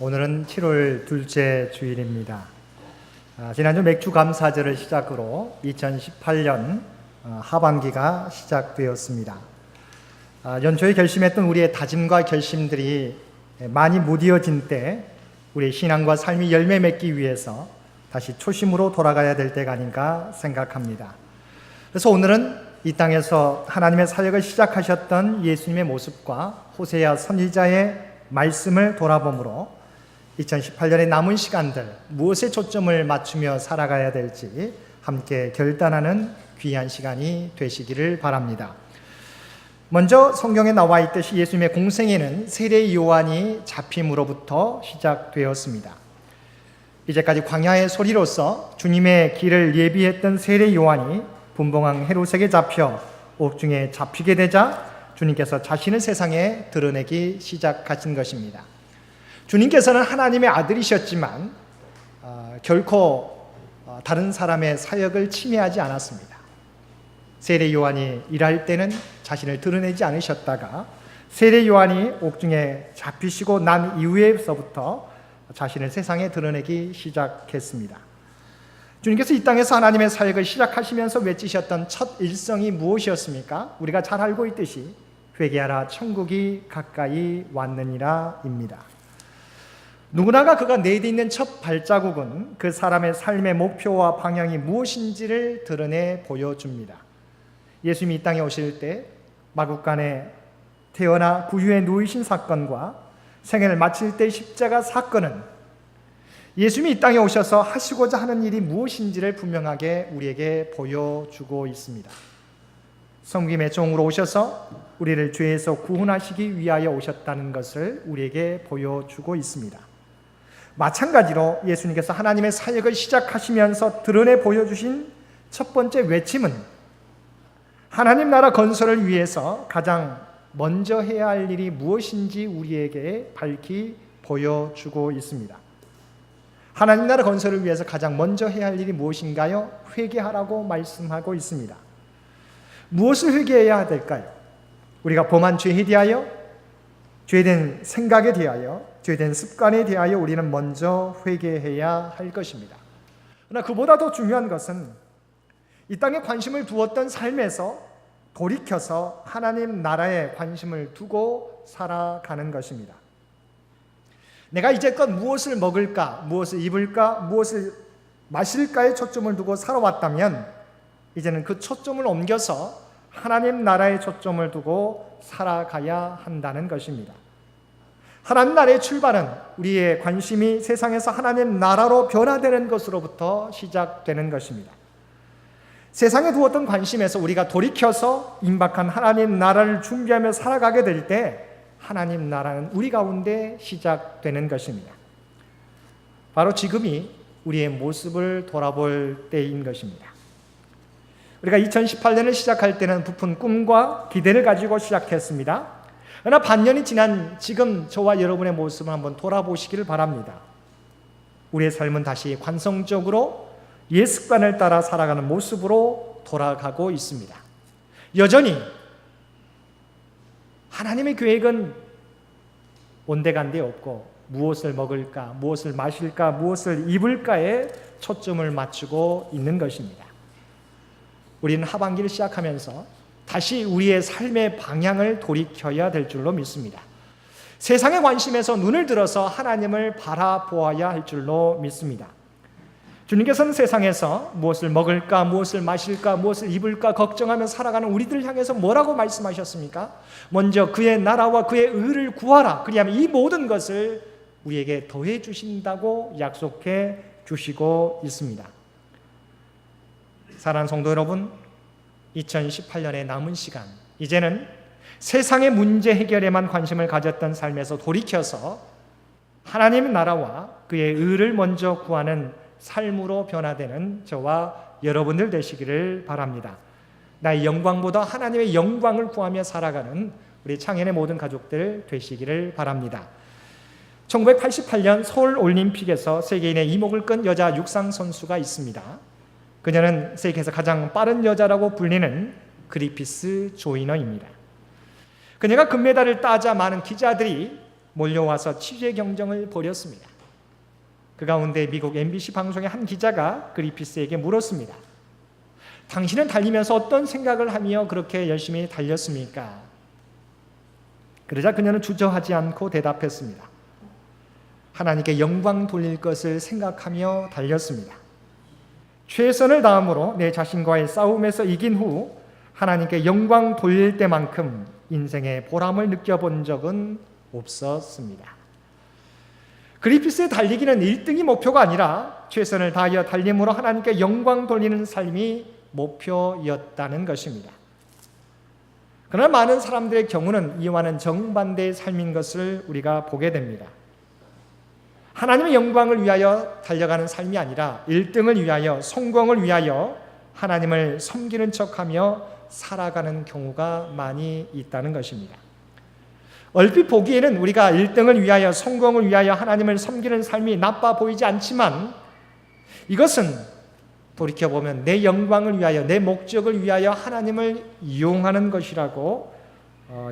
오늘은 7월 둘째 주일입니다. 지난주 맥주 감사절을 시작으로 2018년 하반기가 시작되었습니다. 연초에 결심했던 우리의 다짐과 결심들이 많이 무디어진 때 우리의 신앙과 삶이 열매 맺기 위해서 다시 초심으로 돌아가야 될 때가 아닌가 생각합니다. 그래서 오늘은 이 땅에서 하나님의 사역을 시작하셨던 예수님의 모습과 호세아 선지자의 말씀을 돌아보므로 2018년의 남은 시간들 무엇에 초점을 맞추며 살아가야 될지 함께 결단하는 귀한 시간이 되시기를 바랍니다. 먼저 성경에 나와 있듯이 예수님의 공생애는 세례 요한이 잡힘으로부터 시작되었습니다. 이제까지 광야의 소리로서 주님의 길을 예비했던 세례 요한이 분봉왕 헤롯에게 잡혀 옥중에 잡히게 되자 주님께서 자신을 세상에 드러내기 시작하신 것입니다. 주님께서는 하나님의 아들이셨지만 결코 다른 사람의 사역을 침해하지 않았습니다. 세례 요한이 일할 때는 자신을 드러내지 않으셨다가 세례 요한이 옥중에 잡히시고 난 이후에서부터 자신을 세상에 드러내기 시작했습니다. 주님께서 이 땅에서 하나님의 사역을 시작하시면서 외치셨던 첫 일성이 무엇이었습니까? 우리가 잘 알고 있듯이 회개하라 천국이 가까이 왔느니라 입니다. 누구나가 그가 내딛는 첫 발자국은 그 사람의 삶의 목표와 방향이 무엇인지를 드러내 보여줍니다. 예수님이 이 땅에 오실 때 마국간에 태어나 구유에 누이신 사건과 생애를 마칠 때 십자가 사건은 예수님이 이 땅에 오셔서 하시고자 하는 일이 무엇인지를 분명하게 우리에게 보여주고 있습니다. 섬김의 종으로 오셔서 우리를 죄에서 구원하시기 위하여 오셨다는 것을 우리에게 보여주고 있습니다. 마찬가지로 예수님께서 하나님의 사역을 시작하시면서 드러내 보여주신 첫 번째 외침은 하나님 나라 건설을 위해서 가장 먼저 해야 할 일이 무엇인지 우리에게 밝히 보여주고 있습니다. 하나님 나라 건설을 위해서 가장 먼저 해야 할 일이 무엇인가요? 회개하라고 말씀하고 있습니다. 무엇을 회개해야 될까요? 우리가 범한 죄에 대하여, 죄된 생각에 대하여, 죄된 습관에 대하여 우리는 먼저 회개해야 할 것입니다. 그러나 그보다 더 중요한 것은 이 땅에 관심을 두었던 삶에서 돌이켜서 하나님 나라에 관심을 두고 살아가는 것입니다. 내가 이제껏 무엇을 먹을까, 무엇을 입을까, 무엇을 마실까에 초점을 두고 살아왔다면 이제는 그 초점을 옮겨서 하나님 나라에 초점을 두고 살아가야 한다는 것입니다. 하나님 나라의 출발은 우리의 관심이 세상에서 하나님 나라로 변화되는 것으로부터 시작되는 것입니다. 세상에 두었던 관심에서 우리가 돌이켜서 임박한 하나님 나라를 준비하며 살아가게 될 때 하나님 나라는 우리 가운데 시작되는 것입니다. 바로 지금이 우리의 모습을 돌아볼 때인 것입니다. 우리가 2018년을 시작할 때는 부푼 꿈과 기대를 가지고 시작했습니다. 그러나 반년이 지난 지금 저와 여러분의 모습을 한번 돌아보시기를 바랍니다. 우리의 삶은 다시 관성적으로 옛 습관을 따라 살아가는 모습으로 돌아가고 있습니다. 여전히 하나님의 계획은 온데간데 없고 무엇을 먹을까, 무엇을 마실까, 무엇을 입을까에 초점을 맞추고 있는 것입니다. 우리는 하반기를 시작하면서 다시 우리의 삶의 방향을 돌이켜야 될 줄로 믿습니다. 세상의 관심에서 눈을 들어서 하나님을 바라보아야 할 줄로 믿습니다. 주님께서는 세상에서 무엇을 먹을까, 무엇을 마실까, 무엇을 입을까 걱정하며 살아가는 우리들을 향해서 뭐라고 말씀하셨습니까? 먼저 그의 나라와 그의 의를 구하라. 그리하면 이 모든 것을 우리에게 더해 주신다고 약속해 주시고 있습니다. 사랑하는 성도 여러분, 2018년의 남은 시간, 이제는 세상의 문제 해결에만 관심을 가졌던 삶에서 돌이켜서 하나님의 나라와 그의 의를 먼저 구하는 삶으로 변화되는 저와 여러분들 되시기를 바랍니다. 나의 영광보다 하나님의 영광을 구하며 살아가는 우리 창현의 모든 가족들 되시기를 바랍니다. 1988년 서울올림픽에서 세계인의 이목을 끈 여자 육상 선수가 있습니다. 그녀는 세계에서 가장 빠른 여자라고 불리는 그리피스 조이너입니다. 그녀가 금메달을 따자 많은 기자들이 몰려와서 취재 경쟁을 벌였습니다. 그 가운데 미국 MBC 방송의 한 기자가 그리피스에게 물었습니다. 당신은 달리면서 어떤 생각을 하며 그렇게 열심히 달렸습니까? 그러자 그녀는 주저하지 않고 대답했습니다. 하나님께 영광 돌릴 것을 생각하며 달렸습니다. 최선을 다함으로 내 자신과의 싸움에서 이긴 후 하나님께 영광 돌릴 때만큼 인생의 보람을 느껴본 적은 없었습니다. 그리피스의 달리기는 1등이 목표가 아니라 최선을 다하여 달림으로 하나님께 영광 돌리는 삶이 목표였다는 것입니다. 그러나 많은 사람들의 경우는 이와는 정반대의 삶인 것을 우리가 보게 됩니다. 하나님의 영광을 위하여 달려가는 삶이 아니라 1등을 위하여, 성공을 위하여 하나님을 섬기는 척하며 살아가는 경우가 많이 있다는 것입니다. 얼핏 보기에는 우리가 1등을 위하여, 성공을 위하여 하나님을 섬기는 삶이 나빠 보이지 않지만 이것은 돌이켜보면 내 영광을 위하여, 내 목적을 위하여 하나님을 이용하는 것이라고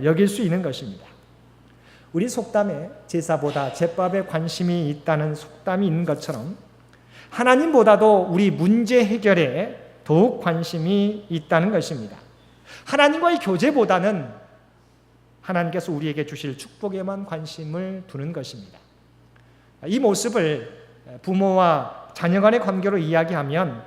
여길 수 있는 것입니다. 우리 속담에 제사보다 제밥에 관심이 있다는 속담이 있는 것처럼 하나님보다도 우리 문제 해결에 더욱 관심이 있다는 것입니다. 하나님과의 교제보다는 하나님께서 우리에게 주실 축복에만 관심을 두는 것입니다. 이 모습을 부모와 자녀 간의 관계로 이야기하면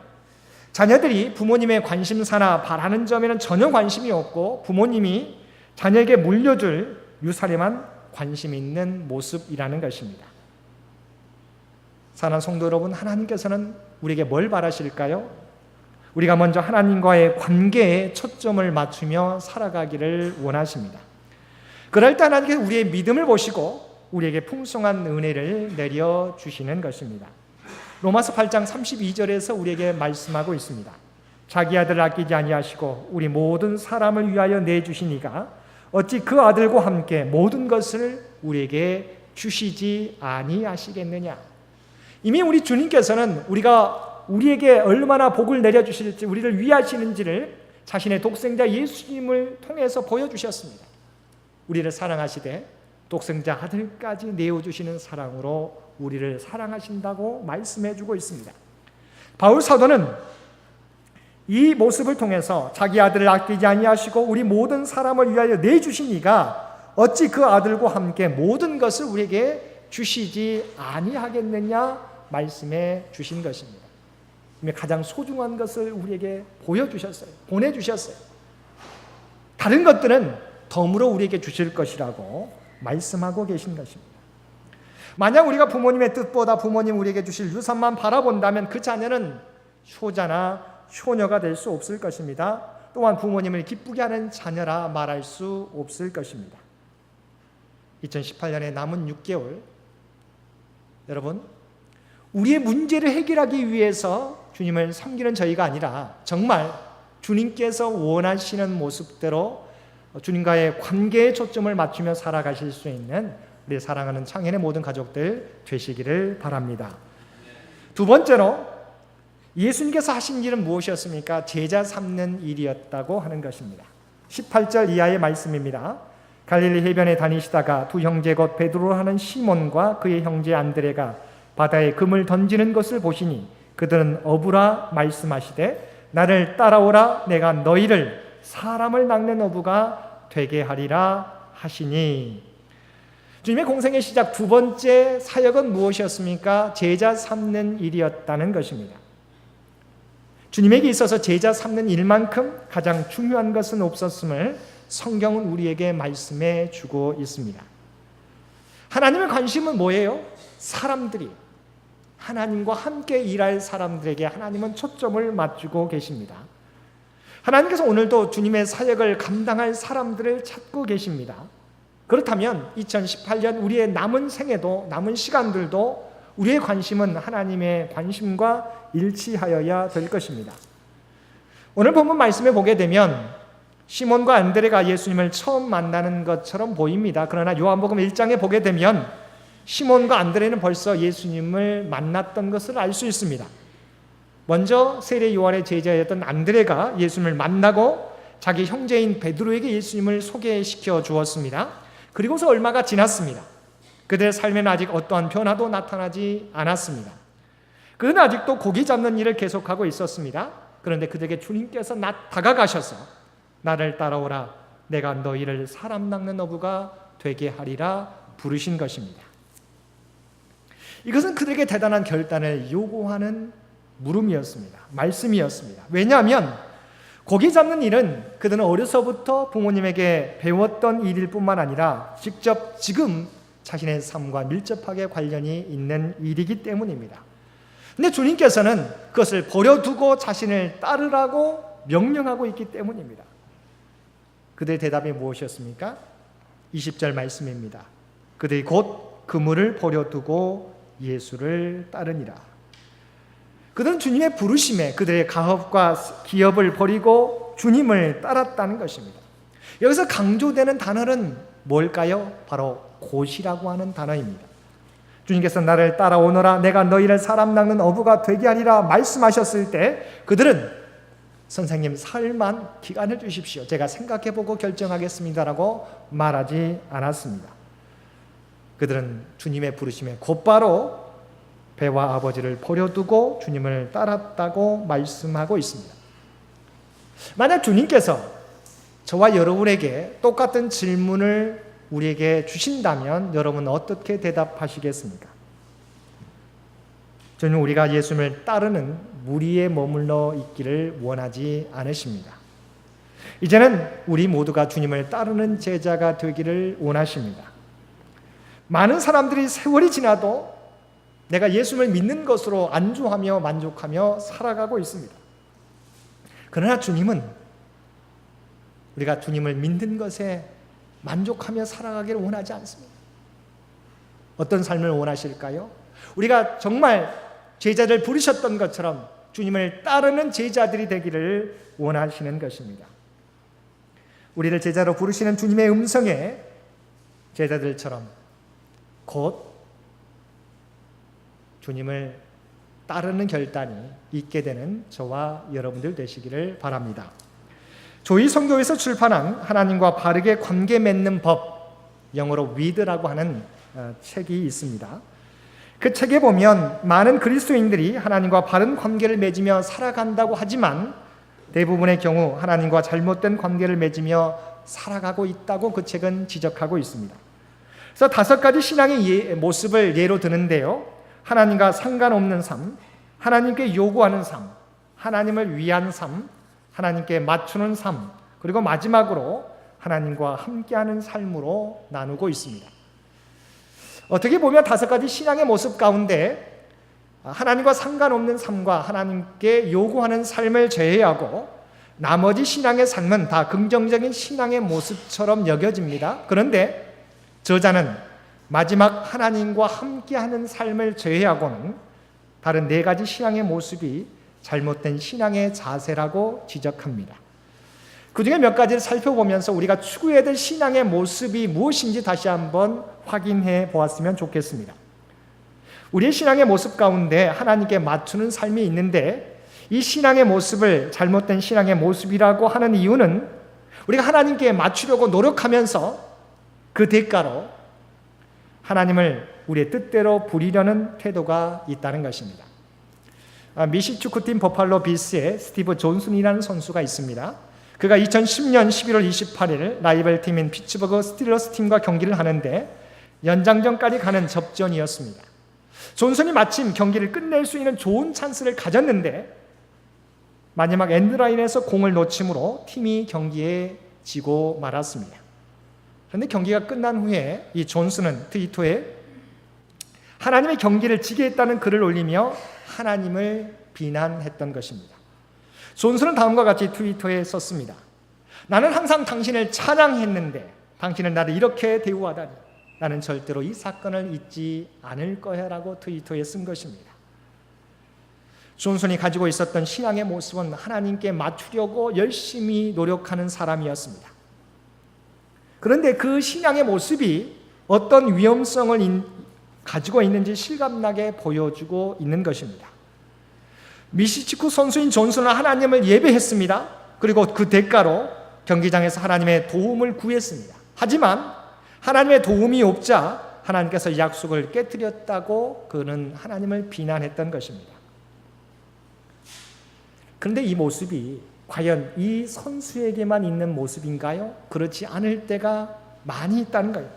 자녀들이 부모님의 관심사나 바라는 점에는 전혀 관심이 없고 부모님이 자녀에게 물려줄 유산에만 관심이 있는 모습이라는 것입니다. 사랑하는 성도 여러분, 하나님께서는 우리에게 뭘 바라실까요? 우리가 먼저 하나님과의 관계에 초점을 맞추며 살아가기를 원하십니다. 그럴 때 하나님께서 우리의 믿음을 보시고 우리에게 풍성한 은혜를 내려주시는 것입니다. 로마서 8장 32절에서 우리에게 말씀하고 있습니다. 자기 아들을 아끼지 아니하시고 우리 모든 사람을 위하여 내주시니가 어찌 그 아들과 함께 모든 것을 우리에게 주시지 아니하시겠느냐. 이미 우리 주님께서는 우리에게 얼마나 복을 내려주실지, 우리를 위하시는지를 자신의 독생자 예수님을 통해서 보여주셨습니다. 우리를 사랑하시되 독생자 아들까지 내어주시는 사랑으로 우리를 사랑하신다고 말씀해주고 있습니다. 바울 사도는 이 모습을 통해서 자기 아들을 아끼지 아니하시고 우리 모든 사람을 위하여 내주신 이가 어찌 그 아들과 함께 모든 것을 우리에게 주시지 아니하겠느냐 말씀해 주신 것입니다. 가장 소중한 것을 우리에게 보여주셨어요. 보내주셨어요. 다른 것들은 덤으로 우리에게 주실 것이라고 말씀하고 계신 것입니다. 만약 우리가 부모님의 뜻보다 부모님 우리에게 주실 유산만 바라본다면 그 자녀는 효자나 효녀가 될 수 없을 것입니다. 또한 부모님을 기쁘게 하는 자녀라 말할 수 없을 것입니다. 2018년에 남은 6개월, 여러분, 우리의 문제를 해결하기 위해서 주님을 섬기는 저희가 아니라 정말 주님께서 원하시는 모습대로 주님과의 관계에 초점을 맞추며 살아가실 수 있는 우리 사랑하는 창현의 모든 가족들 되시기를 바랍니다. 두 번째로 예수님께서 하신 일은 무엇이었습니까? 제자 삼는 일이었다고 하는 것입니다. 18절 이하의 말씀입니다. 갈릴리 해변에 다니시다가 두 형제 곧 베드로라 하는 시몬과 그의 형제 안드레가 바다에 금을 던지는 것을 보시니 그들은 어부라 말씀하시되 나를 따라오라 내가 너희를 사람을 낚는 어부가 되게 하리라 하시니. 주님의 공생의 시작 두 번째 사역은 무엇이었습니까? 제자 삼는 일이었다는 것입니다. 주님에게 있어서 제자 삼는 일만큼 가장 중요한 것은 없었음을 성경은 우리에게 말씀해 주고 있습니다. 하나님의 관심은 뭐예요? 사람들이, 하나님과 함께 일할 사람들에게 하나님은 초점을 맞추고 계십니다. 하나님께서 오늘도 주님의 사역을 감당할 사람들을 찾고 계십니다. 그렇다면 2018년 우리의 남은 생애도, 남은 시간들도 우리의 관심은 하나님의 관심과 일치하여야 될 것입니다. 오늘 본문 말씀에 보게 되면 시몬과 안드레가 예수님을 처음 만나는 것처럼 보입니다. 그러나 요한복음 1장에 보게 되면 시몬과 안드레는 벌써 예수님을 만났던 것을 알 수 있습니다. 먼저 세례 요한의 제자였던 안드레가 예수님을 만나고 자기 형제인 베드로에게 예수님을 소개시켜 주었습니다. 그리고서 얼마가 지났습니다. 그들의 삶에는 아직 어떠한 변화도 나타나지 않았습니다. 그는 아직도 고기 잡는 일을 계속하고 있었습니다. 그런데 그들에게 주님께서 다가가셔서 나를 따라오라 내가 너희를 사람 낚는 어부가 되게 하리라 부르신 것입니다. 이것은 그들에게 대단한 결단을 요구하는 물음이었습니다. 말씀이었습니다. 왜냐하면 고기 잡는 일은 그들은 어려서부터 부모님에게 배웠던 일일 뿐만 아니라 직접 지금 자신의 삶과 밀접하게 관련이 있는 일이기 때문입니다. 근데 주님께서는 그것을 버려두고 자신을 따르라고 명령하고 있기 때문입니다. 그들의 대답이 무엇이었습니까? 20절 말씀입니다. 그들이 곧 그물을 버려두고 예수를 따르니라. 그들은 주님의 부르심에 그들의 가업과 기업을 버리고 주님을 따랐다는 것입니다. 여기서 강조되는 단어는 뭘까요? 바로 곧이라고 하는 단어입니다. 주님께서 나를 따라오너라 내가 너희를 사람 낚는 어부가 되게 하리라 말씀하셨을 때 그들은 선생님 사흘만 기간을 주십시오. 제가 생각해보고 결정하겠습니다라고 말하지 않았습니다. 그들은 주님의 부르심에 곧바로 배와 아버지를 버려두고 주님을 따랐다고 말씀하고 있습니다. 만약 주님께서 저와 여러분에게 똑같은 질문을 우리에게 주신다면 여러분은 어떻게 대답하시겠습니까? 주님 우리가 예수님을 따르는 무리에 머물러 있기를 원하지 않으십니다. 이제는 우리 모두가 주님을 따르는 제자가 되기를 원하십니다. 많은 사람들이 세월이 지나도 내가 예수님을 믿는 것으로 안주하며 만족하며 살아가고 있습니다. 그러나 주님은 우리가 주님을 믿는 것에 만족하며 살아가기를 원하지 않습니다. 어떤 삶을 원하실까요? 우리가 정말 제자들 부르셨던 것처럼 주님을 따르는 제자들이 되기를 원하시는 것입니다. 우리를 제자로 부르시는 주님의 음성에 제자들처럼 곧 주님을 따르는 결단이 있게 되는 저와 여러분들 되시기를 바랍니다. 조이 선교에서 출판한 하나님과 바르게 관계 맺는 법, 영어로 with라고 하는 책이 있습니다. 그 책에 보면 많은 그리스도인들이 하나님과 바른 관계를 맺으며 살아간다고 하지만 대부분의 경우 하나님과 잘못된 관계를 맺으며 살아가고 있다고 그 책은 지적하고 있습니다. 그래서 5가지 신앙의 모습을 예로 드는데요. 하나님과 상관없는 삶, 하나님께 요구하는 삶, 하나님을 위한 삶, 하나님께 맞추는 삶, 그리고 마지막으로 하나님과 함께하는 삶으로 나누고 있습니다. 어떻게 보면 5가지 신앙의 모습 가운데 하나님과 상관없는 삶과 하나님께 요구하는 삶을 제외하고 나머지 신앙의 삶은 다 긍정적인 신앙의 모습처럼 여겨집니다. 그런데 저자는 마지막 하나님과 함께하는 삶을 제외하고는 다른 4가지 신앙의 모습이 잘못된 신앙의 자세라고 지적합니다. 그 중에 몇 가지를 살펴보면서 우리가 추구해야 될 신앙의 모습이 무엇인지 다시 한번 확인해 보았으면 좋겠습니다. 우리의 신앙의 모습 가운데 하나님께 맞추는 삶이 있는데 이 신앙의 모습을 잘못된 신앙의 모습이라고 하는 이유는 우리가 하나님께 맞추려고 노력하면서 그 대가로 하나님을 우리의 뜻대로 부리려는 태도가 있다는 것입니다. 미시 축구팀 버팔로 빌스의 스티브 존슨이라는 선수가 있습니다. 그가 2010년 11월 28일 라이벌 팀인 피츠버그 스틸러스 팀과 경기를 하는데 연장전까지 가는 접전이었습니다. 존슨이 마침 경기를 끝낼 수 있는 좋은 찬스를 가졌는데 마지막 엔드라인에서 공을 놓침으로 팀이 경기에 지고 말았습니다. 그런데 경기가 끝난 후에 이 존슨은 트위터에 하나님의 경기를 지게 했다는 글을 올리며 하나님을 비난했던 것입니다. 존슨은 다음과 같이 트위터에 썼습니다. 나는 항상 당신을 찬양했는데 당신은 나를 이렇게 대우하다니 나는 절대로 이 사건을 잊지 않을 거야 라고 트위터에 쓴 것입니다. 존슨이 가지고 있었던 신앙의 모습은 하나님께 맞추려고 열심히 노력하는 사람이었습니다. 그런데 그 신앙의 모습이 어떤 위험성을 가지고 있는지 실감나게 보여주고 있는 것입니다. 미시축구 선수인 존슨은 하나님을 예배했습니다. 그리고 그 대가로 경기장에서 하나님의 도움을 구했습니다. 하지만 하나님의 도움이 없자 하나님께서 약속을 깨뜨렸다고 그는 하나님을 비난했던 것입니다. 그런데 이 모습이 과연 이 선수에게만 있는 모습인가요? 그렇지 않을 때가 많이 있다는 거예요.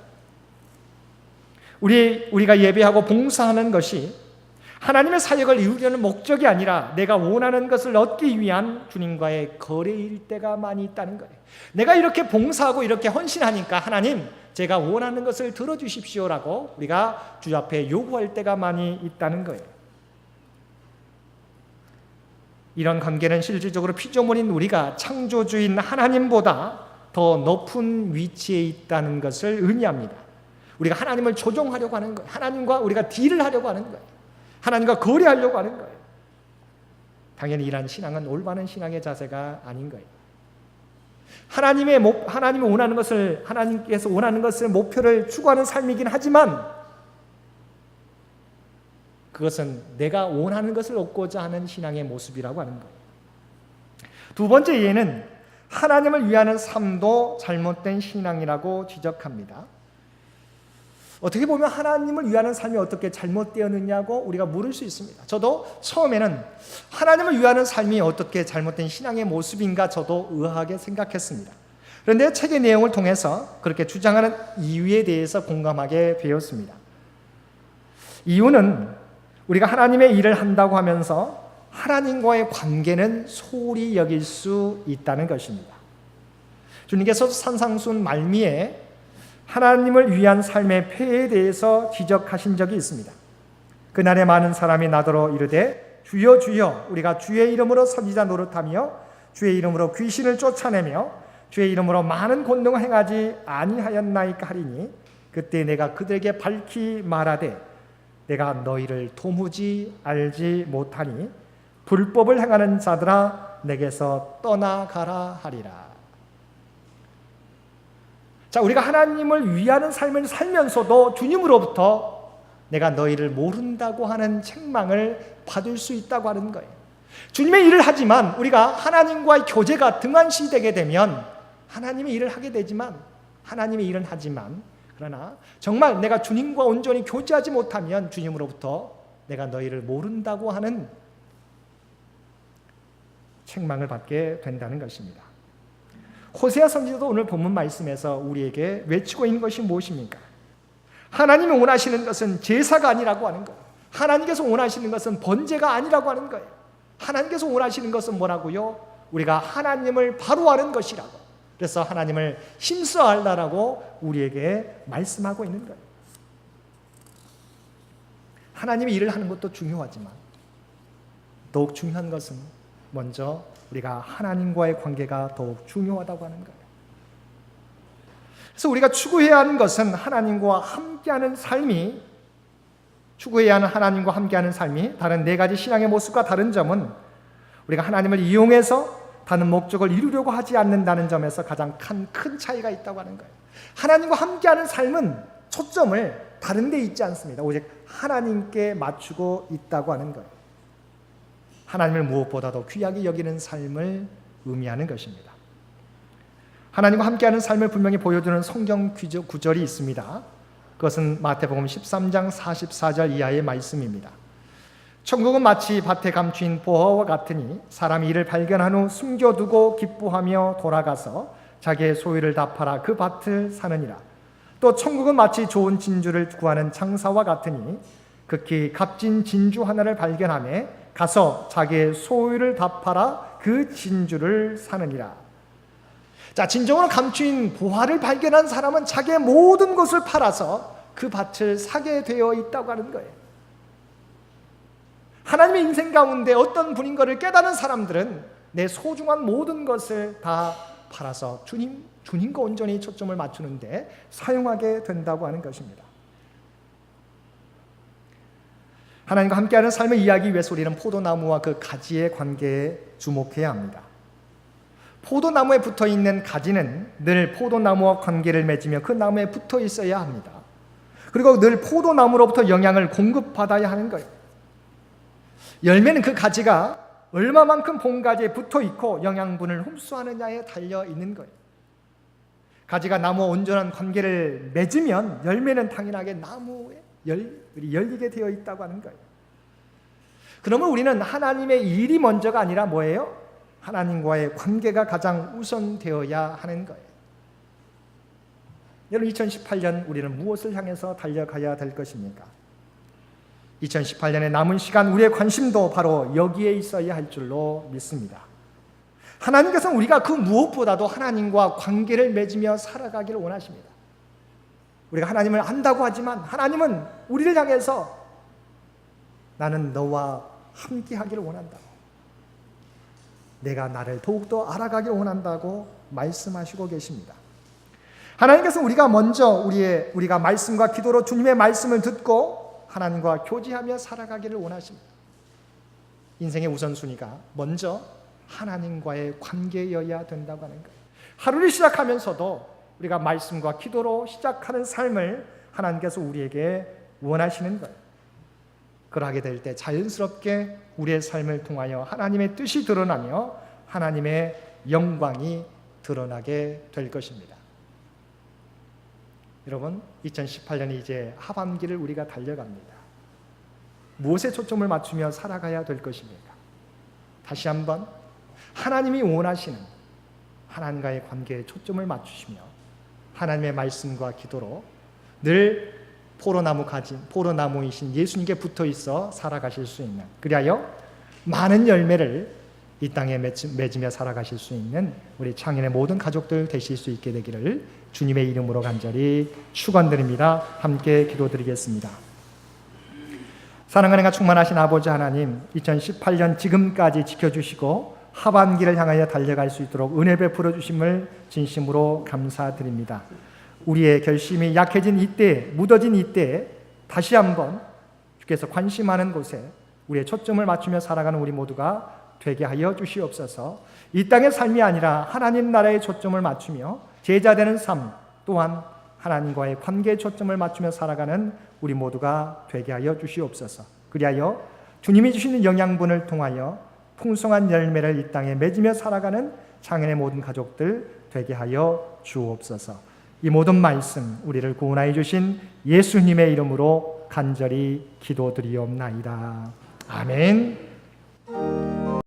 우리가 예배하고 봉사하는 것이 하나님의 사역을 이루려는 목적이 아니라 내가 원하는 것을 얻기 위한 주님과의 거래일 때가 많이 있다는 거예요. 내가 이렇게 봉사하고 이렇게 헌신하니까 하나님 제가 원하는 것을 들어주십시오라고 우리가 주 앞에 요구할 때가 많이 있다는 거예요. 이런 관계는 실질적으로 피조물인 우리가 창조주인 하나님보다 더 높은 위치에 있다는 것을 의미합니다. 우리가 하나님을 조종하려고 하는 거예요. 하나님과 우리가 딜을 하려고 하는 거예요. 하나님과 거래하려고 하는 거예요. 당연히 이러한 신앙은 올바른 신앙의 자세가 아닌 거예요. 하나님이 원하는 것을 하나님께서 원하는 것을 목표를 추구하는 삶이긴 하지만 그것은 내가 원하는 것을 얻고자 하는 신앙의 모습이라고 하는 거예요. 두 번째 예는 하나님을 위하는 삶도 잘못된 신앙이라고 지적합니다. 어떻게 보면 하나님을 위하는 삶이 어떻게 잘못되었느냐고 우리가 물을 수 있습니다. 저도 처음에는 하나님을 위하는 삶이 어떻게 잘못된 신앙의 모습인가 저도 의아하게 생각했습니다. 그런데 책의 내용을 통해서 그렇게 주장하는 이유에 대해서 공감하게 되었습니다. 이유는 우리가 하나님의 일을 한다고 하면서 하나님과의 관계는 소홀히 여길 수 있다는 것입니다. 주님께서 산상순 말미에 하나님을 위한 삶의 폐해에 대해서 지적하신 적이 있습니다. 그날에 많은 사람이 나더러 이르되 주여 주여 우리가 주의 이름으로 선지자 노릇하며 주의 이름으로 귀신을 쫓아내며 주의 이름으로 많은 권능을 행하지 아니하였나이까 하리니 그때 내가 그들에게 밝히 말하되 내가 너희를 도무지 알지 못하니 불법을 행하는 자들아 내게서 떠나가라 하리라. 자, 우리가 하나님을 위하는 삶을 살면서도 주님으로부터 내가 너희를 모른다고 하는 책망을 받을 수 있다고 하는 거예요. 주님의 일을 하지만 우리가 하나님과의 교제가 등한시되게 되면 하나님의 일을 하게 되지만 하나님의 일은 하지만 그러나 정말 내가 주님과 온전히 교제하지 못하면 주님으로부터 내가 너희를 모른다고 하는 책망을 받게 된다는 것입니다. 호세아 선지자도 오늘 본문 말씀에서 우리에게 외치고 있는 것이 무엇입니까? 하나님이 원하시는 것은 제사가 아니라고 하는 거예요. 하나님께서 원하시는 것은 번제가 아니라고 하는 거예요. 하나님께서 원하시는 것은 뭐라고요? 우리가 하나님을 바로 아는 것이라고. 그래서 하나님을 힘써 알라라고 우리에게 말씀하고 있는 거예요. 하나님이 일을 하는 것도 중요하지만 더욱 중요한 것은 먼저 우리가 하나님과의 관계가 더욱 중요하다고 하는 거예요. 그래서 우리가 추구해야 하는 것은 하나님과 함께하는 삶이 추구해야 하는 하나님과 함께하는 삶이 다른 네 가지 신앙의 모습과 다른 점은 우리가 하나님을 이용해서 다른 목적을 이루려고 하지 않는다는 점에서 가장 큰 차이가 있다고 하는 거예요. 하나님과 함께하는 삶은 초점을 다른 데 있지 않습니다. 오직 하나님께 맞추고 있다고 하는 거예요. 하나님을 무엇보다도 귀하게 여기는 삶을 의미하는 것입니다. 하나님과 함께하는 삶을 분명히 보여주는 성경 구절이 있습니다. 그것은 마태복음 13장 44절 이하의 말씀입니다. 천국은 마치 밭에 감추인 보화와 같으니 사람이 이를 발견한 후 숨겨두고 기뻐하며 돌아가서 자기의 소유를 다 팔아 그 밭을 사느니라. 또 천국은 마치 좋은 진주를 구하는 장사와 같으니 극히 값진 진주 하나를 발견하며 가서 자기의 소유를 다 팔아 그 진주를 사느니라. 자, 진정으로 감추인 보화를 발견한 사람은 자기의 모든 것을 팔아서 그 밭을 사게 되어 있다고 하는 거예요. 하나님의 인생 가운데 어떤 분인 것을 깨달은 사람들은 내 소중한 모든 것을 다 팔아서 주님과 온전히 초점을 맞추는데 사용하게 된다고 하는 것입니다. 하나님과 함께하는 삶을 이해하기 위해서 우리는 포도나무와 그 가지의 관계에 주목해야 합니다. 포도나무에 붙어있는 가지는 늘 포도나무와 관계를 맺으며 그 나무에 붙어 있어야 합니다. 그리고 늘 포도나무로부터 영향을 공급받아야 하는 거예요. 열매는 그 가지가 얼마만큼 봄가지에 붙어 있고 영양분을 흡수하느냐에 달려 있는 거예요. 가지가 나무와 온전한 관계를 맺으면 열매는 당연하게 나무에 열리게 되어 있다고 하는 거예요. 그러면 우리는 하나님의 일이 먼저가 아니라 뭐예요? 하나님과의 관계가 가장 우선되어야 하는 거예요. 여러분, 2018년 우리는 무엇을 향해서 달려가야 될 것입니까? 2018년의 남은 시간 우리의 관심도 바로 여기에 있어야 할 줄로 믿습니다. 하나님께서는 우리가 그 무엇보다도 하나님과 관계를 맺으며 살아가기를 원하십니다. 우리가 하나님을 안다고 하지만 하나님은 우리를 향해서 나는 너와 함께하기를 원한다. 내가 나를 더욱더 알아가기를 원한다고 말씀하시고 계십니다. 하나님께서 우리가 먼저 우리가 말씀과 기도로 주님의 말씀을 듣고 하나님과 교제하며 살아가기를 원하십니다. 인생의 우선순위가 먼저 하나님과의 관계여야 된다고 하는 거예요. 하루를 시작하면서도 우리가 말씀과 기도로 시작하는 삶을 하나님께서 우리에게 원하시는 거예요. 그러하게 될 때 자연스럽게 우리의 삶을 통하여 하나님의 뜻이 드러나며 하나님의 영광이 드러나게 될 것입니다. 여러분, 2018년이 이제 하반기를 우리가 달려갑니다. 무엇에 초점을 맞추며 살아가야 될 것입니까? 다시 한번 하나님이 원하시는 하나님과의 관계에 초점을 맞추시며 하나님의 말씀과 기도로 늘 포로나무 가진 포로나무이신 예수님께 붙어 있어 살아가실 수 있는, 그리하여 많은 열매를 이 땅에 맺으며 살아가실 수 있는 우리 창현의 모든 가족들 되실 수 있게 되기를 주님의 이름으로 간절히 축원드립니다. 함께 기도드리겠습니다. 사랑하는 충만하신 아버지 하나님, 2018년 지금까지 지켜주시고 하반기를 향하여 달려갈 수 있도록 은혜 베풀어 주심을 진심으로 감사드립니다. 우리의 결심이 약해진 이때, 묻어진 이때 다시 한번 주께서 관심하는 곳에 우리의 초점을 맞추며 살아가는 우리 모두가 되게 하여 주시옵소서. 이 땅의 삶이 아니라 하나님 나라에 초점을 맞추며 제자되는 삶, 또한 하나님과의 관계에 초점을 맞추며 살아가는 우리 모두가 되게 하여 주시옵소서. 그리하여 주님이 주시는 영양분을 통하여 풍성한 열매를 이 땅에 맺으며 살아가는 창현의 모든 가족들 되게 하여 주옵소서. 이 모든 말씀 우리를 구원하여 주신 예수님의 이름으로 간절히 기도드리옵나이다. 아멘.